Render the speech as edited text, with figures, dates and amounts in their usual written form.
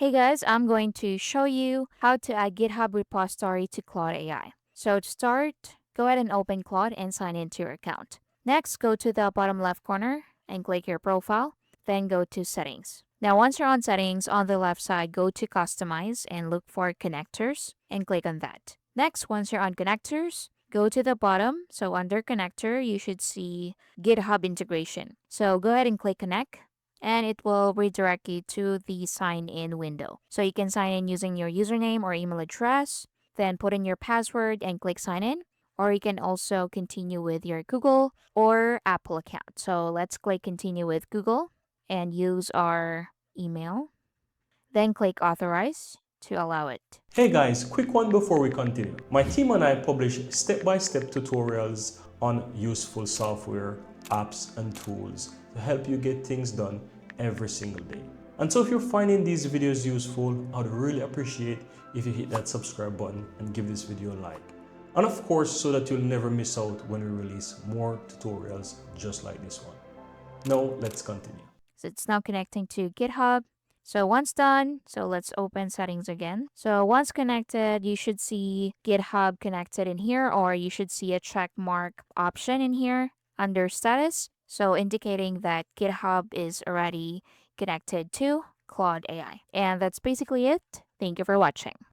Hey guys, I'm going to show you how to add GitHub repository to Claude AI. So to start, go ahead and open Claude and sign into your account. Next, go to the bottom left corner and click your profile, then go to settings. Now, once you're on settings, on the left side, go to customize and look for connectors and click on that. Next, once you're on connectors, go to the bottom. So under connector, you should see GitHub integration. So go ahead and click connect and it will redirect you to the sign in window. So you can sign in using your username or email address, then put in your password and click sign in. Or you can also continue with your Google or Apple account. So let's click continue with Google and use our email. Then click authorize to allow it. Hey guys, quick one before we continue. My team and I publish step-by-step tutorials on useful software, apps, and tools to help you get things done every single day. And so if you're finding these videos useful, I'd really appreciate if you hit that subscribe button and give this video a like. And of course, so that you'll never miss out when we release more tutorials just like this one. Now, let's continue. So it's now connecting to GitHub. So once done, so let's open settings again. So once connected, you should see GitHub connected in here, or you should see a check mark option in here under status. So indicating that GitHub is already connected to Claude AI. And that's basically it. Thank you for watching.